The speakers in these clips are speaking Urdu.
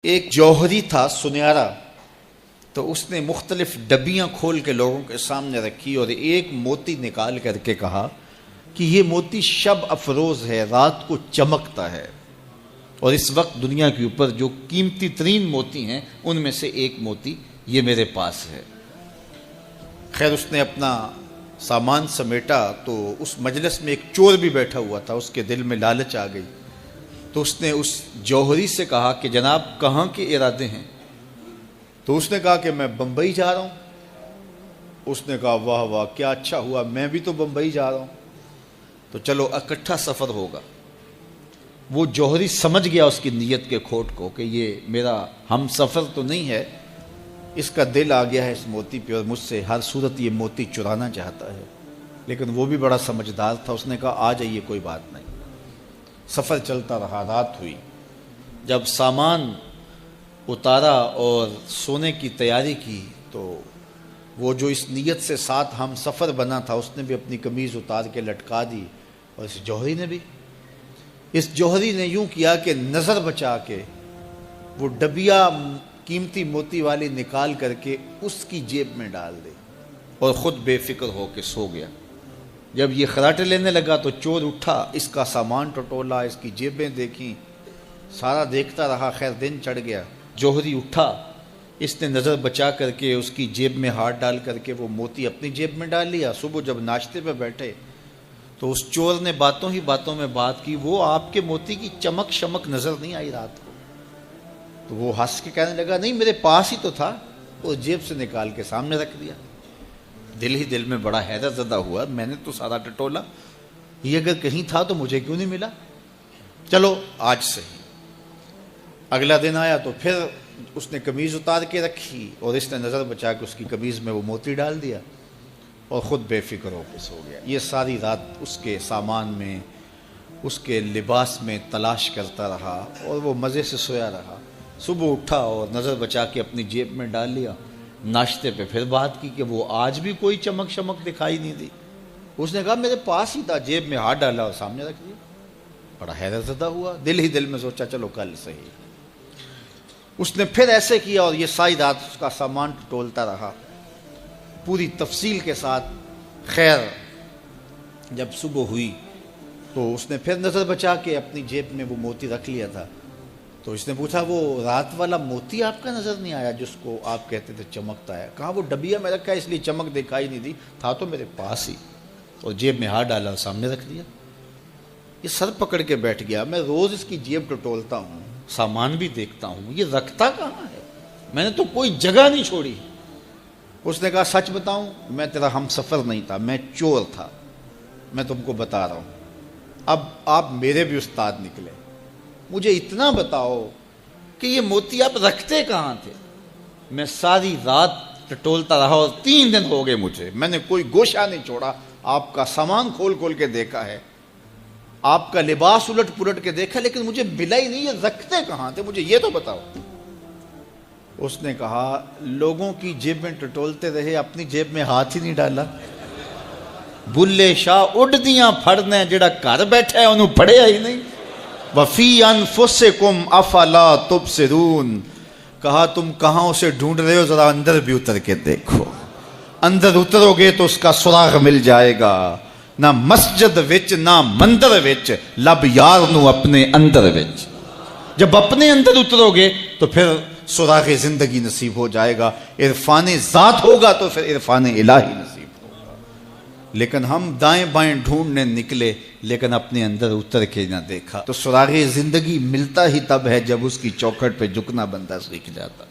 ایک جوہری تھا سنہرا، تو اس نے مختلف ڈبیاں کھول کے لوگوں کے سامنے رکھی اور ایک موتی نکال کر کے کہا کہ یہ موتی شب افروز ہے، رات کو چمکتا ہے، اور اس وقت دنیا کے اوپر جو قیمتی ترین موتی ہیں ان میں سے ایک موتی یہ میرے پاس ہے۔ خیر اس نے اپنا سامان سمیٹا تو اس مجلس میں ایک چور بھی بیٹھا ہوا تھا، اس کے دل میں لالچ آ گئی، تو اس نے اس جوہری سے کہا کہ جناب کہاں کے ارادے ہیں؟ تو اس نے کہا کہ میں بمبئی جا رہا ہوں۔ اس نے کہا واہ واہ کیا اچھا ہوا، میں بھی تو بمبئی جا رہا ہوں، تو چلو اکٹھا سفر ہوگا۔ وہ جوہری سمجھ گیا اس کی نیت کے کھوٹ کو کہ یہ میرا ہم سفر تو نہیں ہے، اس کا دل آ گیا ہے اس موتی پہ اور مجھ سے ہر صورت یہ موتی چرانا چاہتا ہے۔ لیکن وہ بھی بڑا سمجھدار تھا، اس نے کہا آ جائیے کوئی بات نہیں۔ سفر چلتا رہا، رات ہوئی، جب سامان اتارا اور سونے کی تیاری کی تو وہ جو اس نیت سے ساتھ ہم سفر بنا تھا اس نے بھی اپنی قمیض اتار کے لٹکا دی، اور اس جوہری نے بھی۔ اس جوہری نے یوں کیا کہ نظر بچا کے وہ ڈبیا قیمتی موتی والی نکال کر کے اس کی جیب میں ڈال دی اور خود بے فکر ہو کے سو گیا۔ جب یہ خراٹے لینے لگا تو چور اٹھا، اس کا سامان ٹٹولا، اس کی جیبیں دیکھیں، سارا دیکھتا رہا۔ خیر دن چڑھ گیا، جوہری اٹھا، اس نے نظر بچا کر کے اس کی جیب میں ہاتھ ڈال کر کے وہ موتی اپنی جیب میں ڈال لیا۔ صبح جب ناشتے پہ بیٹھے تو اس چور نے باتوں ہی باتوں میں بات کی، وہ آپ کے موتی کی چمک شمک نظر نہیں آئی رات کو؟ تو وہ ہنس کے کہنے لگا نہیں میرے پاس ہی تو تھا، وہ جیب سے نکال کے سامنے رکھ دیا۔ دل ہی دل میں بڑا حیرت زدہ ہوا، میں نے تو سارا ٹٹولا، یہ اگر کہیں تھا تو مجھے کیوں نہیں ملا؟ چلو آج صحیح۔ اگلا دن آیا تو پھر اس نے قمیض اتار کے رکھی اور اس نے نظر بچا کے اس کی قمیض میں وہ موتی ڈال دیا اور خود بے فکر ہو کے سو گیا۔ یہ ساری رات اس کے سامان میں، اس کے لباس میں تلاش کرتا رہا اور وہ مزے سے سویا رہا۔ صبح اٹھا اور نظر بچا کے اپنی جیب میں ڈال لیا۔ ناشتے پہ پھر بات کی کہ وہ آج بھی کوئی چمک شمک دکھائی نہیں دی۔ اس نے کہا میرے پاس ہی تھا، جیب میں ہاتھ ڈالا اور سامنے رکھ دیا۔ بڑا حیرت زدہ ہوا، دل ہی دل میں سوچا چلو کل صحیح۔ اس نے پھر ایسے کیا اور یہ ساری رات اس کا سامان ٹٹولتا رہا پوری تفصیل کے ساتھ۔ خیر جب صبح ہوئی تو اس نے پھر نظر بچا کے اپنی جیب میں وہ موتی رکھ لیا تھا۔ تو اس نے پوچھا وہ رات والا موتی آپ کا نظر نہیں آیا جس کو آپ کہتے تھے چمکتا ہے؟ کہا وہ ڈبیا میں رکھا ہے اس لیے چمک دکھائی نہیں دی، تھا تو میرے پاس ہی، اور جیب میں ہاتھ ڈالا اور سامنے رکھ دیا۔ یہ سر پکڑ کے بیٹھ گیا، میں روز اس کی جیب ٹٹولتا ہوں، سامان بھی دیکھتا ہوں، یہ رکھتا کہاں ہے؟ میں نے تو کوئی جگہ نہیں چھوڑی۔ اس نے کہا سچ بتاؤں میں تیرا ہم سفر نہیں تھا، میں چور تھا، میں تم کو بتا رہا ہوں۔ اب آپ میرے بھی استاد نکلے، مجھے اتنا بتاؤ کہ یہ موتی آپ رکھتے کہاں تھے؟ میں ساری رات ٹٹولتا رہا اور 3 دن ہو گئے مجھے، میں نے کوئی گوشہ نہیں چھوڑا، آپ کا سامان کھول کھول کے دیکھا ہے، آپ کا لباس الٹ پلٹ کے دیکھا، لیکن مجھے ملا ہی نہیں، یہ رکھتے کہاں تھے؟ مجھے یہ تو بتاؤ۔ اس نے کہا لوگوں کی جیب میں ٹٹولتے رہے، اپنی جیب میں ہاتھ ہی نہیں ڈالا۔ بلے شاہ اڈ دیاں پھڑنے، جڑا گھر بیٹھا ہے انہوں پڑھیا ہی نہیں۔ وَفِي أَنفُسِكُمْ أَفَلَا تُبْصِرُونَ، کہا تم کہاں اسے ڈھونڈ رہے ہو، ذرا اندر بھی اتر کے دیکھو، اندر اترو گے تو اس کا سراغ مل جائے گا۔ نہ مسجد وچ نہ مندر وچ، لب یار نو اپنے اندر وچ۔ جب اپنے اندر اترو گے تو پھر سراغ زندگی نصیب ہو جائے گا، عرفان ذات ہوگا تو پھر عرفان الہی نصیب ہوگا۔ لیکن ہم دائیں بائیں ڈھونڈنے نکلے لیکن اپنے اندر اتر کے نہ دیکھا، تو سراغ زندگی ملتا ہی تب ہے جب اس کی چوکھٹ پہ جھکنا بندہ سیکھ جاتا۔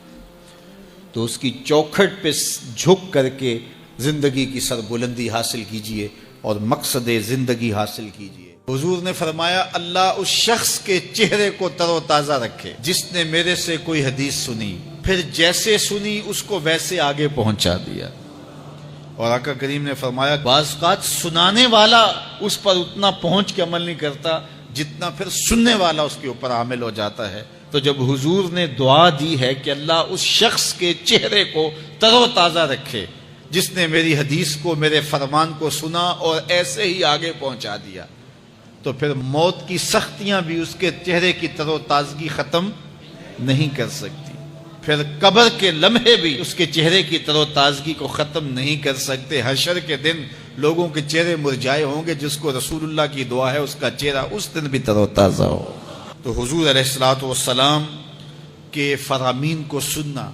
تو اس کی چوکھٹ پہ جھک کر کے زندگی کی سربلندی حاصل کیجئے اور مقصد زندگی حاصل کیجئے۔ حضور نے فرمایا اللہ اس شخص کے چہرے کو تر و تازہ رکھے جس نے میرے سے کوئی حدیث سنی، پھر جیسے سنی اس کو ویسے آگے پہنچا دیا۔ اور آقا کریم نے فرمایا بعض اوقات سنانے والا اس پر اتنا پہنچ کے عمل نہیں کرتا جتنا پھر سننے والا اس کے اوپر عامل ہو جاتا ہے۔ تو جب حضور نے دعا دی ہے کہ اللہ اس شخص کے چہرے کو تر و تازہ رکھے جس نے میری حدیث کو، میرے فرمان کو سنا اور ایسے ہی آگے پہنچا دیا، تو پھر موت کی سختیاں بھی اس کے چہرے کی تر و تازگی ختم نہیں کر سکتی، پھر قبر کے لمحے بھی اس کے چہرے کی تر و تازگی کو ختم نہیں کر سکتے۔ حشر کے دن لوگوں کے چہرے مرجھائے ہوں گے، جس کو رسول اللہ کی دعا ہے اس کا چہرہ اس دن بھی تر و تازہ ہو۔ تو حضور علیہ الصلوۃ والسلام کے فرامین کو سننا،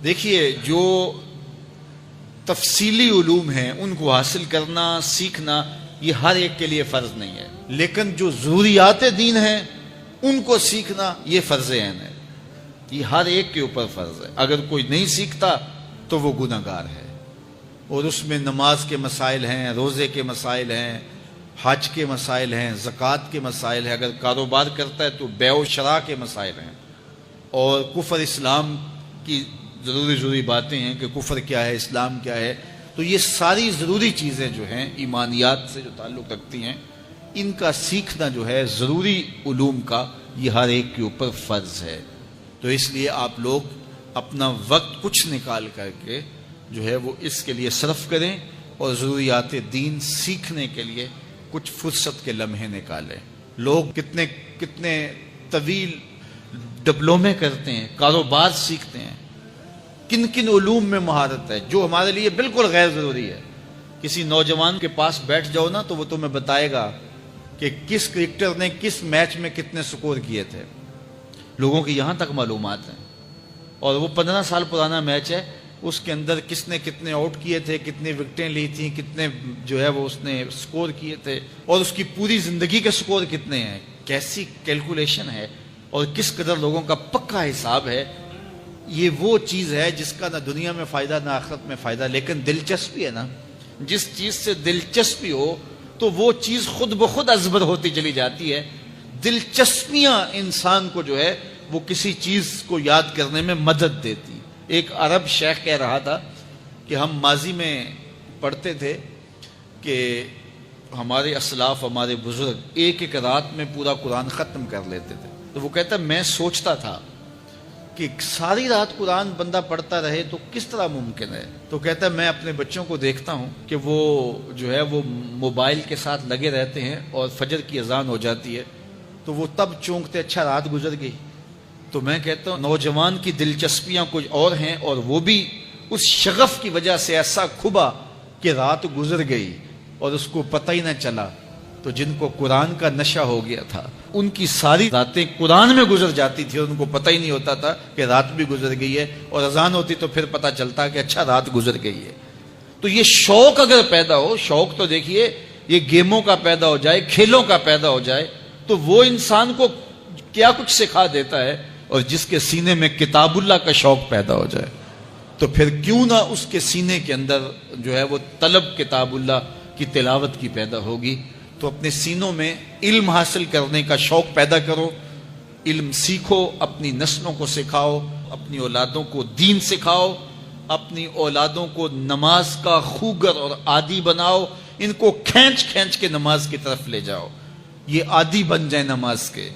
دیکھیے جو تفصیلی علوم ہیں ان کو حاصل کرنا، سیکھنا، یہ ہر ایک کے لیے فرض نہیں ہے، لیکن جو ضروریات دین ہیں ان کو سیکھنا یہ فرض عین ہے، یہ ہر ایک کے اوپر فرض ہے۔ اگر کوئی نہیں سیکھتا تو وہ گناہ گار ہے، اور اس میں نماز کے مسائل ہیں، روزے کے مسائل ہیں، حج کے مسائل ہیں، زکوٰۃ کے مسائل ہیں، اگر کاروبار کرتا ہے تو بیع و شراء کے مسائل ہیں، اور کفر اسلام کی ضروری باتیں ہیں کہ کفر کیا ہے، اسلام کیا ہے۔ تو یہ ساری ضروری چیزیں جو ہیں ایمانیات سے جو تعلق رکھتی ہیں، ان کا سیکھنا جو ہے ضروری علوم کا، یہ ہر ایک کے اوپر فرض ہے۔ تو اس لیے آپ لوگ اپنا وقت کچھ نکال کر کے جو ہے وہ اس کے لیے صرف کریں، اور ضروریات دین سیکھنے کے لیے کچھ فرصت کے لمحے نکالیں۔ لوگ کتنے طویل ڈپلومے کرتے ہیں، کاروبار سیکھتے ہیں، کن علوم میں مہارت ہے جو ہمارے لیے بالکل غیر ضروری ہے۔ کسی نوجوان کے پاس بیٹھ جاؤ نا تو وہ تمہیں بتائے گا کہ کس کرکٹر نے کس میچ میں کتنے سکور کیے تھے، لوگوں کی یہاں تک معلومات ہیں، اور وہ 15 سال پرانا میچ ہے، اس کے اندر کس نے کتنے آؤٹ کیے تھے، کتنے وکٹیں لی تھیں، کتنے جو ہے وہ اس نے سکور کیے تھے، اور اس کی پوری زندگی کے سکور کتنے ہیں، کیسی کیلکولیشن ہے، اور کس قدر لوگوں کا پکا حساب ہے۔ یہ وہ چیز ہے جس کا نہ دنیا میں فائدہ نہ آخرت میں فائدہ، لیکن دلچسپی ہے نا، جس چیز سے دلچسپی ہو تو وہ چیز خود بخود ازبر ہوتی چلی جاتی ہے۔ دلچسپیاں انسان کو جو ہے وہ کسی چیز کو یاد کرنے میں مدد دیتی۔ ایک عرب شیخ کہہ رہا تھا کہ ہم ماضی میں پڑھتے تھے کہ ہمارے اسلاف، ہمارے بزرگ ایک رات میں پورا قرآن ختم کر لیتے تھے، تو وہ کہتا میں سوچتا تھا کہ ساری رات قرآن بندہ پڑھتا رہے تو کس طرح ممکن ہے؟ تو کہتا ہے میں اپنے بچوں کو دیکھتا ہوں کہ وہ جو ہے وہ موبائل کے ساتھ لگے رہتے ہیں، اور فجر کی اذان ہو جاتی ہے تو وہ تب چونکتے اچھا رات گزر گئی۔ تو میں کہتا ہوں نوجوان کی دلچسپیاں کچھ اور ہیں، اور وہ بھی اس شغف کی وجہ سے ایسا کھبا کہ رات گزر گئی اور اس کو پتہ ہی نہ چلا۔ تو جن کو قرآن کا نشہ ہو گیا تھا ان کی ساری راتیں قرآن میں گزر جاتی تھی، اور ان کو پتہ ہی نہیں ہوتا تھا کہ رات بھی گزر گئی ہے، اور اذان ہوتی تو پھر پتہ چلتا کہ اچھا رات گزر گئی ہے۔ تو یہ شوق اگر پیدا ہو، شوق تو دیکھیے یہ گیموں کا پیدا ہو جائے، کھیلوں کا پیدا ہو جائے، تو وہ انسان کو کیا کچھ سکھا دیتا ہے، اور جس کے سینے میں کتاب اللہ کا شوق پیدا ہو جائے تو پھر کیوں نہ اس کے سینے کے اندر جو ہے وہ طلب کتاب اللہ کی تلاوت کی پیدا ہوگی۔ تو اپنے سینوں میں علم حاصل کرنے کا شوق پیدا کرو، علم سیکھو، اپنی نسلوں کو سکھاؤ، اپنی اولادوں کو دین سکھاؤ، اپنی اولادوں کو نماز کا خوگر اور عادی بناؤ، ان کو کھینچ کھینچ کے نماز کی طرف لے جاؤ، یہ عادی بن جائیں نماز کے،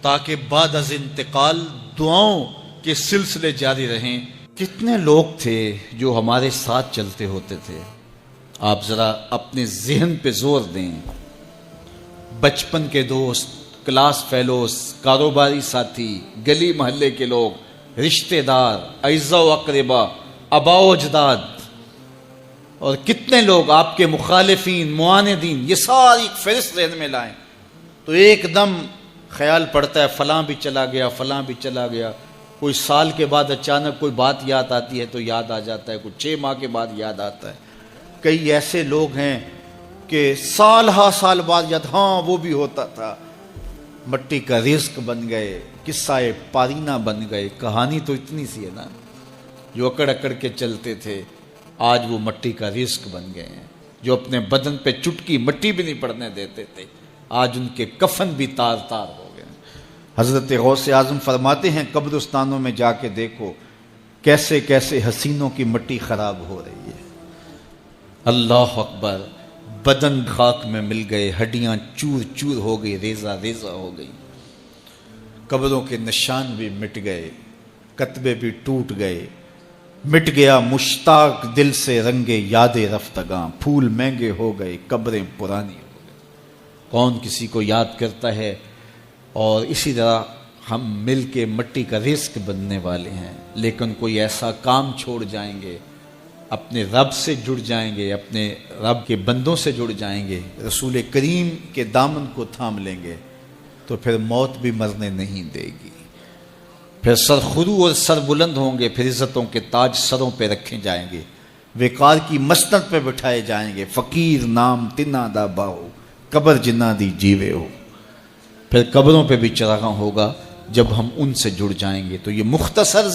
تاکہ بعد از انتقال دعاؤں کے سلسلے جاری رہیں۔ کتنے لوگ تھے جو ہمارے ساتھ چلتے ہوتے تھے، آپ ذرا اپنے ذہن پہ زور دیں، بچپن کے دوست، کلاس فیلوز، کاروباری ساتھی، گلی محلے کے لوگ، رشتہ دار، اعزاء و اقربا، آباء و اجداد، اور کتنے لوگ آپ کے مخالفین، معاندین، یہ ساری ایک فہرست ذہن میں لائیں تو ایک دم خیال پڑتا ہے فلاں بھی چلا گیا، فلاں بھی چلا گیا۔ کوئی سال کے بعد اچانک کوئی بات یاد آتی ہے تو یاد آ جاتا ہے، کوئی 6 ماہ کے بعد یاد آتا ہے۔ کئی ایسے لوگ ہیں کہ سال ہا سال بعد یاد، ہاں وہ بھی ہوتا تھا۔ مٹی کا رزق بن گئے، قصہ پارینہ بن گئے، کہانی تو اتنی سی ہے نا، جو اکڑ اکڑ کے چلتے تھے آج وہ مٹی کا رزق بن گئے ہیں، جو اپنے بدن پہ چٹکی مٹی بھی نہیں پڑنے دیتے تھے آج ان کے کفن بھی تار تار ہو گئے۔ حضرت غوث اعظم فرماتے ہیں قبرستانوں میں جا کے دیکھو کیسے کیسے حسینوں کی مٹی خراب ہو رہی ہے۔ اللہ اکبر، بدن خاک میں مل گئے، ہڈیاں چور چور ہو گئی، ریزہ ریزہ ہو گئی، قبروں کے نشان بھی مٹ گئے، کتبے بھی ٹوٹ گئے، مٹ گیا مشتاق دل سے رنگے یاد رفتگاں، پھول مہنگے ہو گئے، قبریں پرانی ہو گئی۔ کون کسی کو یاد کرتا ہے؟ اور اسی طرح ہم مل کے مٹی کا رزق بننے والے ہیں، لیکن کوئی ایسا کام چھوڑ جائیں گے، اپنے رب سے جڑ جائیں گے، اپنے رب کے بندوں سے جڑ جائیں گے، رسول کریم کے دامن کو تھام لیں گے، تو پھر موت بھی مرنے نہیں دے گی، پھر سر خرو اور سر بلند ہوں گے، پھر عزتوں کے تاج سروں پہ رکھے جائیں گے، وقار کی مسند پہ بٹھائے جائیں گے، فقیر نام تنا دا باہو قبر جنہ دی جیوے ہو، پھر قبروں پہ بھی چراغاں ہوگا جب ہم ان سے جڑ جائیں گے۔ تو یہ مختصر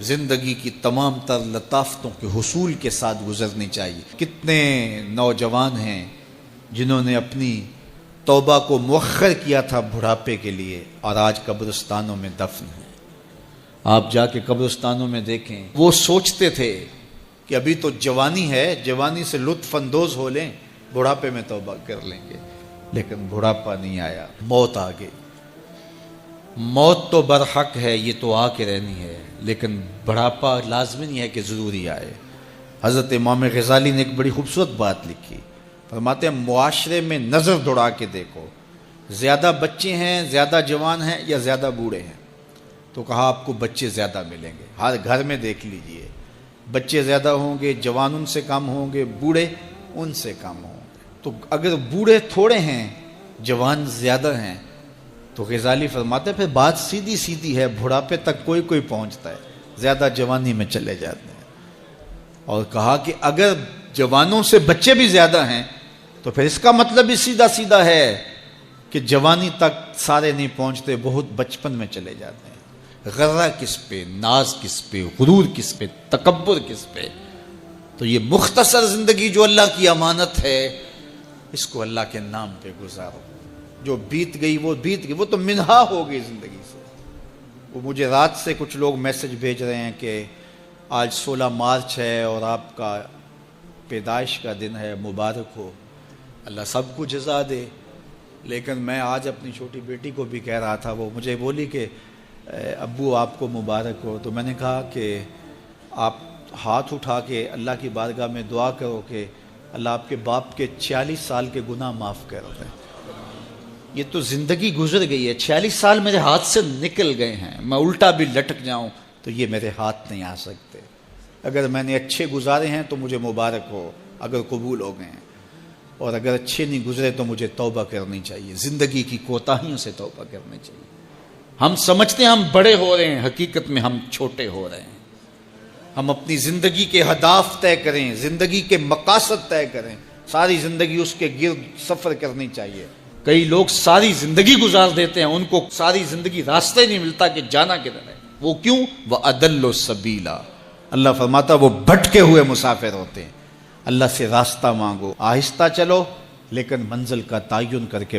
زندگی کی تمام تر لطافتوں کے حصول کے ساتھ گزرنی چاہیے۔ کتنے نوجوان ہیں جنہوں نے اپنی توبہ کو مؤخر کیا تھا بڑھاپے کے لیے، اور آج قبرستانوں میں دفن ہیں۔ آپ جا کے قبرستانوں میں دیکھیں، وہ سوچتے تھے کہ ابھی تو جوانی ہے، جوانی سے لطف اندوز ہو لیں، بڑھاپے میں توبہ کر لیں گے، لیکن بڑھاپا نہیں آیا، موت آ گئی۔ موت تو برحق ہے، یہ تو آ کے رہنی ہے، لیکن بڑھاپا لازمی نہیں ہے کہ ضروری آئے۔ حضرت امام غزالی نے ایک بڑی خوبصورت بات لکھی، فرماتے ہیں معاشرے میں نظر دوڑا کے دیکھو، زیادہ بچے ہیں، زیادہ جوان ہیں یا زیادہ بوڑھے ہیں؟ تو کہا آپ کو بچے زیادہ ملیں گے، ہر گھر میں دیکھ لیجئے، بچے زیادہ ہوں گے، جوان ان سے کم ہوں گے، بوڑھے ان سے کم ہوں گے۔ تو اگر بوڑھے تھوڑے ہیں، جوان زیادہ ہیں، تو غزالی فرماتے ہیں پھر بات سیدھی سیدھی ہے، بڑھاپے تک کوئی پہنچتا ہے، زیادہ جوانی میں چلے جاتے ہیں۔ اور کہا کہ اگر جوانوں سے بچے بھی زیادہ ہیں تو پھر اس کا مطلب بھی سیدھا سیدھا ہے کہ جوانی تک سارے نہیں پہنچتے، بہت بچپن میں چلے جاتے ہیں۔ غرہ کس پہ، ناز کس پہ، غرور کس پہ، تکبر کس پہ؟ تو یہ مختصر زندگی جو اللہ کی امانت ہے، اس کو اللہ کے نام پہ گزارو۔ جو بیت گئی وہ بیت گئی، وہ تو منہا ہو گئی زندگی سے۔ وہ مجھے رات سے کچھ لوگ میسج بھیج رہے ہیں کہ آج 16 مارچ ہے اور آپ کا پیدائش کا دن ہے، مبارک ہو، اللہ سب کو جزا دے۔ لیکن میں آج اپنی چھوٹی بیٹی کو بھی کہہ رہا تھا، وہ مجھے بولی کہ ابو آپ کو مبارک ہو، تو میں نے کہا کہ آپ ہاتھ اٹھا کے اللہ کی بارگاہ میں دعا کرو کہ اللہ آپ کے باپ کے 46 سال کے گناہ معاف کر دے۔ یہ تو زندگی گزر گئی ہے، 46 سال میرے ہاتھ سے نکل گئے ہیں، میں الٹا بھی لٹک جاؤں تو یہ میرے ہاتھ نہیں آ سکتے۔ اگر میں نے اچھے گزارے ہیں تو مجھے مبارک ہو اگر قبول ہو گئے ہیں، اور اگر اچھے نہیں گزرے تو مجھے توبہ کرنی چاہیے، زندگی کی کوتاہیوں سے توبہ کرنی چاہیے۔ ہم سمجھتے ہیں ہم بڑے ہو رہے ہیں، حقیقت میں ہم چھوٹے ہو رہے ہیں۔ ہم اپنی زندگی کے اہداف طے کریں، زندگی کے مقاصد طے کریں، ساری زندگی اس کے گرد سفر کرنی چاہیے۔ کئی لوگ ساری زندگی گزار دیتے ہیں، ان کو ساری زندگی راستہ نہیں ملتا کہ جانا کدھر ہے۔ وہ کیوں؟ وَأَضَلُّ السَّبِيلَ، اللہ فرماتا وہ بھٹکے ہوئے مسافر ہوتے ہیں۔ اللہ سے راستہ مانگو، آہستہ چلو، لیکن منزل کا تعین کر کے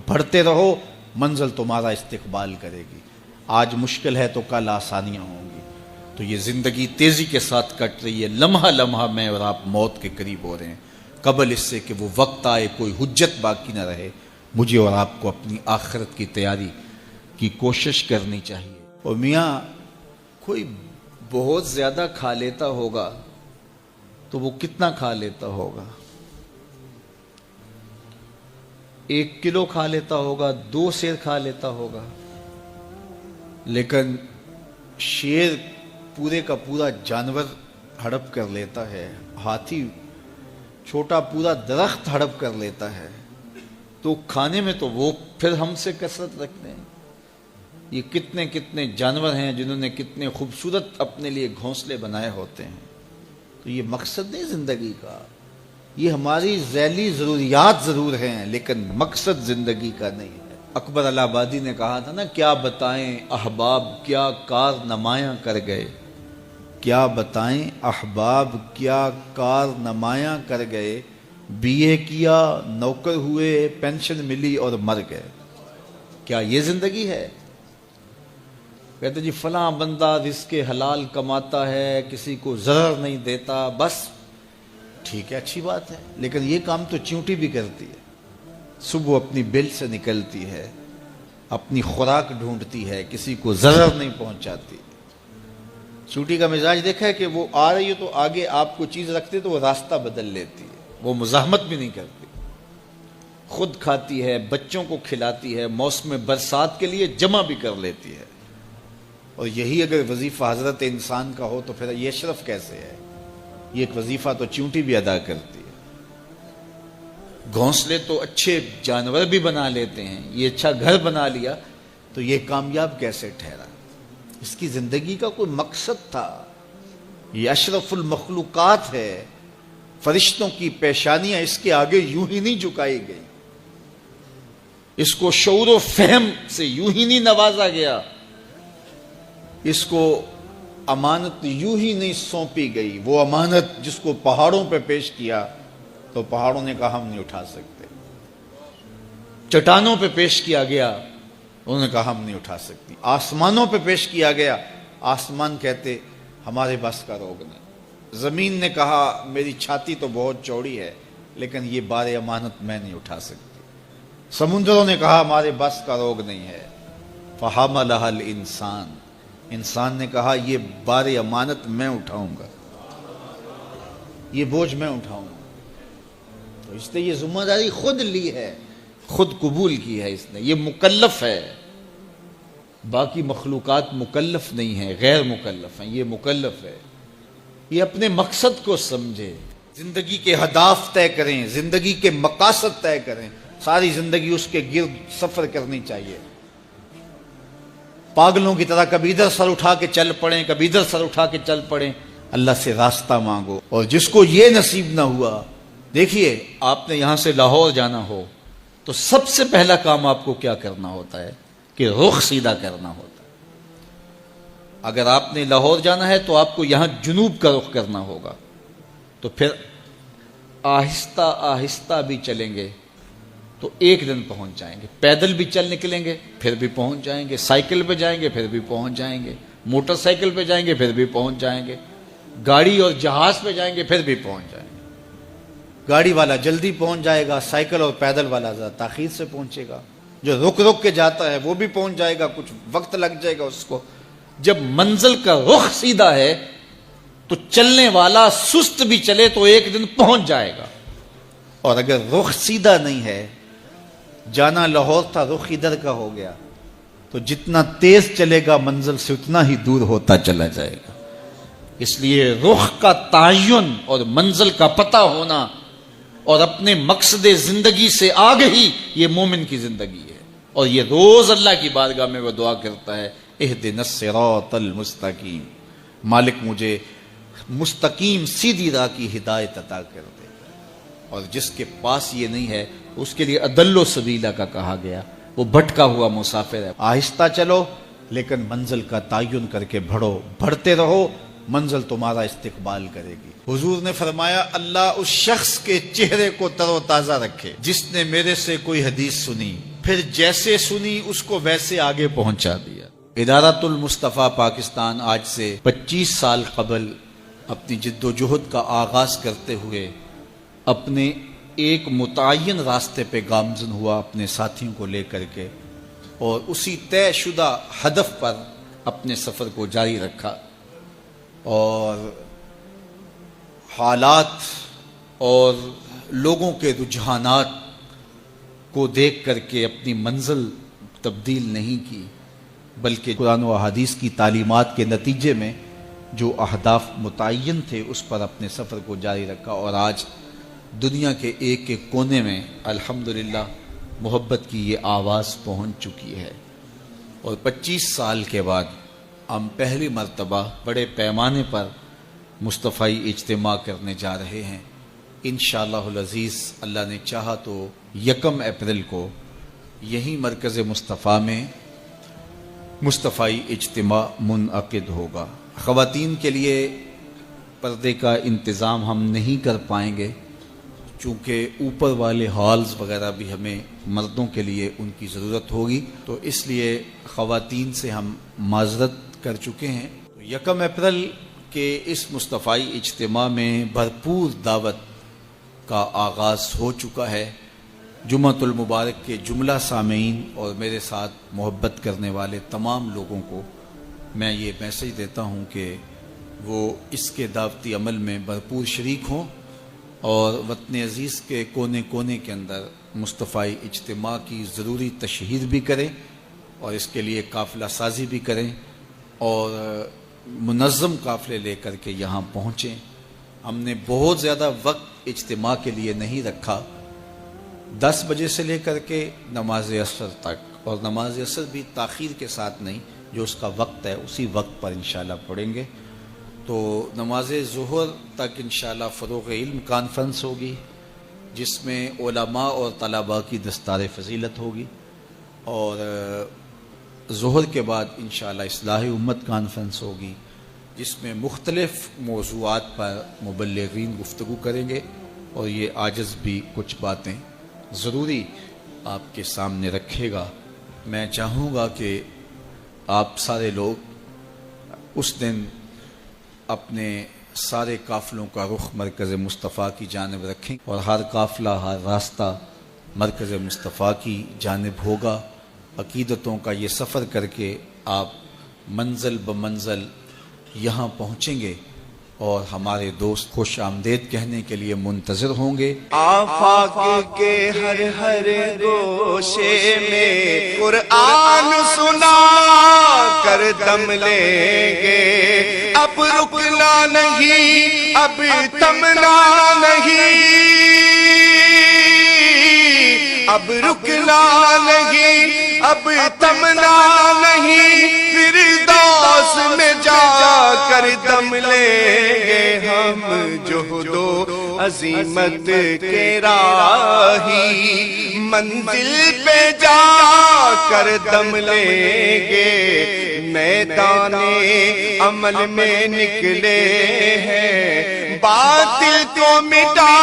بڑھتے رہو، منزل تمہارا استقبال کرے گی۔ آج مشکل ہے تو کل آسانیاں ہوں گی۔ تو یہ زندگی تیزی کے ساتھ کٹ رہی ہے، لمحہ لمحہ میں اور آپ موت کے قریب ہو رہے ہیں۔ قبل اس سے کہ وہ وقت آئے کوئی حجت باقی نہ رہے، مجھے اور آپ کو اپنی آخرت کی تیاری کی کوشش کرنی چاہیے۔ اور میاں کوئی بہت زیادہ کھا لیتا ہوگا تو وہ کتنا کھا لیتا ہوگا؟ 1 کلو کھا لیتا ہوگا، 2 سیر کھا لیتا ہوگا، لیکن شیر پورے کا پورا جانور ہڑپ کر لیتا ہے، ہاتھی چھوٹا پورا درخت ہڑپ کر لیتا ہے، تو کھانے میں تو وہ پھر ہم سے کثرت رکھتے ہیں۔ یہ کتنے کتنے جانور ہیں جنہوں نے کتنے خوبصورت اپنے لیے گھونسلے بنائے ہوتے ہیں۔ تو یہ مقصد نہیں زندگی کا، یہ ہماری ذیلی ضروریات ضرور ہیں، لیکن مقصد زندگی کا نہیں ہے۔ اکبر الہ آبادی نے کہا تھا نا، کیا بتائیں احباب کیا کار نمایاں کر گئے، کیا بتائیں احباب کیا کار نمایاں کر گئے، بی اے کیا، نوکر ہوئے، پینشن ملی اور مر گئے۔ کیا یہ زندگی ہے؟ کہتے جی فلاں بندہ رزق حلال کماتا ہے، کسی کو ضرر نہیں دیتا، بس ٹھیک ہے، اچھی بات ہے، لیکن یہ کام تو چیونٹی بھی کرتی ہے۔ صبح اپنی بل سے نکلتی ہے، اپنی خوراک ڈھونڈتی ہے، کسی کو ضرر نہیں پہنچاتی۔ چیونٹی کا مزاج دیکھا ہے کہ وہ آ رہی ہے تو آگے آپ کو چیز رکھتے تو وہ راستہ بدل لیتی ہے، وہ مزاحمت بھی نہیں کرتی۔ خود کھاتی ہے، بچوں کو کھلاتی ہے، موسم برسات کے لیے جمع بھی کر لیتی ہے. اور یہی اگر وظیفہ حضرت انسان کا ہو تو پھر یہ اشرف کیسے ہے؟ یہ ایک وظیفہ تو چونٹی بھی ادا کرتی ہے. گھونسلے تو اچھے جانور بھی بنا لیتے ہیں، یہ اچھا گھر بنا لیا تو یہ کامیاب کیسے ٹھہرا؟ اس کی زندگی کا کوئی مقصد تھا. یہ اشرف المخلوقات ہے، فرشتوں کی پیشانیاں اس کے آگے یوں ہی نہیں جھکائی گئی، اس کو شعور و فہم سے یوں ہی نہیں نوازا گیا، اس کو امانت یوں ہی نہیں سونپی گئی. وہ امانت جس کو پہاڑوں پہ پیش کیا تو پہاڑوں نے کہا ہم نہیں اٹھا سکتے، چٹانوں پہ پیش کیا گیا انہوں نے کہا ہم نہیں اٹھا سکتی، آسمانوں پہ پیش کیا گیا آسمان کہتے ہمارے بس کا روگ نہیں. زمین نے کہا میری چھاتی تو بہت چوڑی ہے لیکن یہ بار امانت میں نہیں اٹھا سکتی. سمندروں نے کہا ہمارے بس کا روگ نہیں ہے. فحملها الانسان، انسان نے کہا یہ بار امانت میں اٹھاؤں گا، یہ بوجھ میں اٹھاؤں گا. تو اس نے یہ ذمہ داری خود لی ہے، خود قبول کی ہے، اس نے یہ مکلف ہے. باقی مخلوقات مکلف نہیں ہیں، غیر مکلف ہیں، یہ مکلف ہے. یہ اپنے مقصد کو سمجھے، زندگی کے اہداف طے کریں، زندگی کے مقاصد طے کریں، ساری زندگی اس کے گرد سفر کرنی چاہیے. پاگلوں کی طرح کبھی ادھر سر اٹھا کے چل پڑیں، کبھی ادھر سر اٹھا کے چل پڑیں. اللہ سے راستہ مانگو. اور جس کو یہ نصیب نہ ہوا، دیکھیے آپ نے یہاں سے لاہور جانا ہو تو سب سے پہلا کام آپ کو کیا کرنا ہوتا ہے کہ رخ سیدھا کرنا ہوتا ہے. اگر آپ نے لاہور جانا ہے تو آپ کو یہاں جنوب کا رخ کرنا ہوگا. تو پھر آہستہ آہستہ بھی چلیں گے تو ایک دن پہنچ جائیں گے. پیدل بھی چل نکلیں گے پھر بھی پہنچ جائیں گے، سائیکل پہ جائیں گے پھر بھی پہنچ جائیں گے، موٹر سائیکل پہ جائیں گے پھر بھی پہنچ جائیں گے، گاڑی اور جہاز پہ جائیں گے پھر بھی پہنچ جائیں گے. گاڑی والا جلدی پہنچ جائے گا، سائیکل اور پیدل والا ذرا تاخیر سے پہنچے گا. جو رک رک کے جاتا ہے وہ بھی پہنچ جائے گا، کچھ وقت لگ جائے گا اس کو. جب منزل کا رخ سیدھا ہے تو چلنے والا سست بھی چلے تو ایک دن پہنچ جائے گا. اور اگر رخ سیدھا نہیں ہے، جانا لاہور تھا رخ ادھر کا ہو گیا، تو جتنا تیز چلے گا منزل سے اتنا ہی دور ہوتا چلا جائے گا. اس لیے رخ کا تعین اور منزل کا پتہ ہونا اور اپنے مقصد زندگی سے آگہی، یہ مومن کی زندگی ہے. اور یہ روز اللہ کی بارگاہ میں وہ دعا کرتا ہے، اہدنا الصراط المستقیم، مالک مجھے مستقیم سیدھی راہ کی ہدایت عطا کر دے. اور جس کے پاس یہ نہیں ہے اس کے لیے اضل سبیلا کا کہا گیا، وہ بھٹکا ہوا مسافر ہے. آہستہ چلو لیکن منزل کا تعین کر کے بڑھو، بڑھتے رہو، منزل تمہارا استقبال کرے گی. حضور نے فرمایا اللہ اس شخص کے چہرے کو تر و تازہ رکھے جس نے میرے سے کوئی حدیث سنی، پھر جیسے سنی اس کو ویسے آگے پہنچا دیا. ادارۃ المصطفیٰ پاکستان آج سے 25 سال قبل اپنی جد و جہد کا آغاز کرتے ہوئے اپنے ایک متعین راستے پہ گامزن ہوا اپنے ساتھیوں کو لے کر کے، اور اسی طے شدہ ہدف پر اپنے سفر کو جاری رکھا. اور حالات اور لوگوں کے رجحانات کو دیکھ کر کے اپنی منزل تبدیل نہیں کی، بلکہ قرآن و احادیث کی تعلیمات کے نتیجے میں جو اہداف متعین تھے اس پر اپنے سفر کو جاری رکھا. اور آج دنیا کے ایک ایک کونے میں الحمدللہ محبت کی یہ آواز پہنچ چکی ہے. اور 25 سال کے بعد ہم پہلی مرتبہ بڑے پیمانے پر مصطفی اجتماع کرنے جا رہے ہیں. انشاءاللہ العزیز اللہ نے چاہا تو 1 اپریل کو یہی مرکز مصطفیٰ میں مصطفی اجتماع منعقد ہوگا. خواتین کے لیے پردے کا انتظام ہم نہیں کر پائیں گے چونکہ اوپر والے ہالز وغیرہ بھی ہمیں مردوں کے لیے ان کی ضرورت ہوگی، تو اس لیے خواتین سے ہم معذرت کر چکے ہیں. 1 اپریل کے اس مصطفی اجتماع میں بھرپور دعوت کا آغاز ہو چکا ہے. جمعۃ المبارک کے جملہ سامعین اور میرے ساتھ محبت کرنے والے تمام لوگوں کو میں یہ میسج دیتا ہوں کہ وہ اس کے دعوتی عمل میں بھرپور شریک ہوں اور وطن عزیز کے کونے کونے کے اندر مصطفی اجتماع کی ضروری تشہیر بھی کریں اور اس کے لیے قافلہ سازی بھی کریں اور منظم قافلے لے کر کے یہاں پہنچیں. ہم نے بہت زیادہ وقت اجتماع کے لیے نہیں رکھا، 10 بجے سے لے کر کے نماز عصر تک، اور نماز عصر بھی تاخیر کے ساتھ نہیں، جو اس کا وقت ہے اسی وقت پر انشاءاللہ پڑھیں گے. تو نماز ظہر تک انشاءاللہ فروغ علم کانفرنس ہوگی جس میں علماء اور طلباء کی دستار فضیلت ہوگی، اور ظہر کے بعد انشاءاللہ اصلاح امت کانفرنس ہوگی جس میں مختلف موضوعات پر مبلغین گفتگو کریں گے، اور یہ عاجز بھی کچھ باتیں ضروری آپ کے سامنے رکھے گا. میں چاہوں گا کہ آپ سارے لوگ اس دن اپنے سارے قافلوں کا رخ مرکز مصطفیٰ کی جانب رکھیں، اور ہر قافلہ ہر راستہ مرکز مصطفیٰ کی جانب ہوگا. عقیدتوں کا یہ سفر کر کے آپ منزل بمنزل یہاں پہنچیں گے اور ہمارے دوست خوش آمدید کہنے کے لیے منتظر ہوں گے. آفاق کے ہر ہر گوشے میں قرآن سنا کر دم لیں گے، اب رکنا نہیں، اب تھمنا نہیں، اب رکنا نہیں، اب تھمنا نہیں، فردوس میں جا کر دم لیں گے ہم جہد و عظمت کے راہی، منزل پہ جا کر دم لیں گے، میدان عمل میں نکلے ہیں، باطل کو مٹا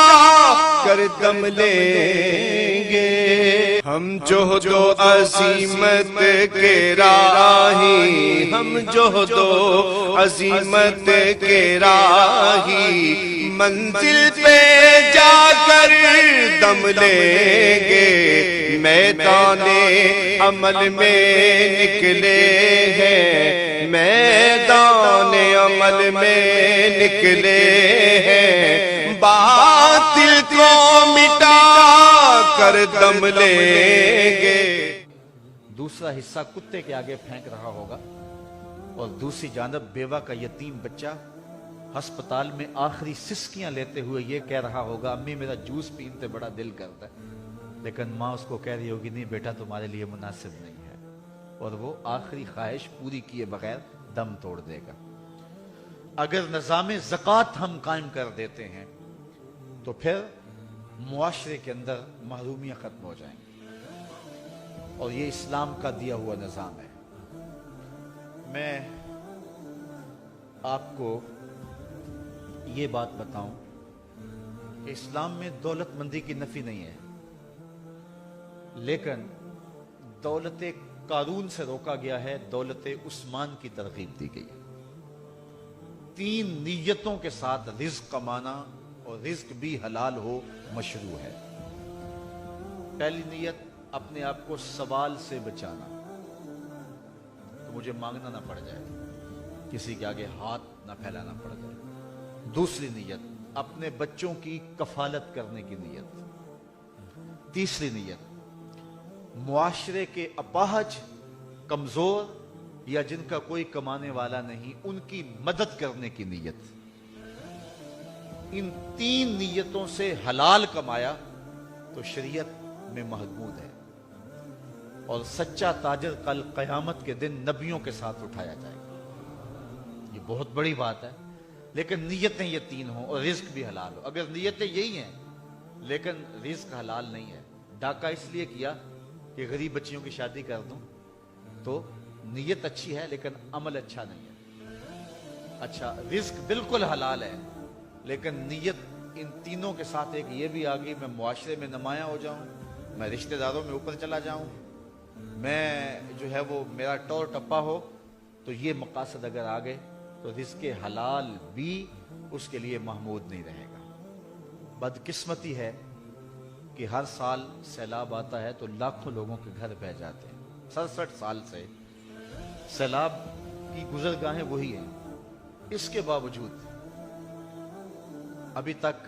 کر دم لیں گے. ہم جہد و عظمت کے راہی، ہم جہد و عظمت کے راہی، منزل پہ جا کر دم لیں گے، میدان عمل میں نکلے ہیں، میدان عمل میں نکلے ہیں، باطل کو مٹا کر دم لیں گے. دوسرا حصہ کتے کے آگے پھینک رہا ہوگا، اور دوسری جانب بیوہ کا یتیم بچہ ہسپتال میں آخری سسکیاں لیتے ہوئے یہ کہہ رہا ہوگا، امی میرا جوس پینتے بڑا دل کرتا ہے، لیکن ماں اس کو کہہ رہی ہوگی نہیں بیٹا تمہارے لیے مناسب نہیں ہے، اور وہ آخری خواہش پوری کیے بغیر دم توڑ دے گا. اگر نظام زکوٰۃ ہم قائم کر دیتے ہیں تو پھر معاشرے کے اندر محرومیاں ختم ہو جائیں گی، اور یہ اسلام کا دیا ہوا نظام ہے. میں آپ کو یہ بات بتاؤں کہ اسلام میں دولت مندی کی نفی نہیں ہے، لیکن دولت قارون سے روکا گیا ہے، دولت عثمان کی ترغیب دی گئی ہے. 3 نیتوں کے ساتھ رزق کمانا اور رزق بھی حلال ہو مشروع ہے. پہلی نیت اپنے آپ کو سوال سے بچانا، تو مجھے مانگنا نہ پڑ جائے، کسی کے آگے ہاتھ نہ پھیلانا پڑ جائے. دوسری نیت اپنے بچوں کی کفالت کرنے کی نیت. تیسری نیت معاشرے کے اپاہج، کمزور یا جن کا کوئی کمانے والا نہیں، ان کی مدد کرنے کی نیت. ان 3 نیتوں سے حلال کمایا تو شریعت میں محمود ہے، اور سچا تاجر کل قیامت کے دن نبیوں کے ساتھ اٹھایا جائے گا. یہ بہت بڑی بات ہے، لیکن نیتیں یہ 3 ہوں اور رزق بھی حلال ہو. اگر نیتیں یہی ہیں لیکن رزق حلال نہیں ہے، ڈاکہ اس لیے کیا کہ غریب بچیوں کی شادی کر دوں، تو نیت اچھی ہے لیکن عمل اچھا نہیں ہے. اچھا رزق بالکل حلال ہے، لیکن نیت ان تینوں کے ساتھ ایک یہ بھی آگئی، میں معاشرے میں نمایاں ہو جاؤں، میں رشتہ داروں میں اوپر چلا جاؤں، میں جو ہے وہ میرا ٹور ٹپا ہو، تو یہ مقاصد اگر آگئے تو رزق حلال بھی اس کے لیے محمود نہیں رہے گا. بدقسمتی ہے کہ ہر سال سیلاب آتا ہے تو لاکھوں لوگوں کے گھر بہہ جاتے ہیں. 67 سال سے سیلاب کی گزرگاہیں وہی ہیں، اس کے باوجود ابھی تک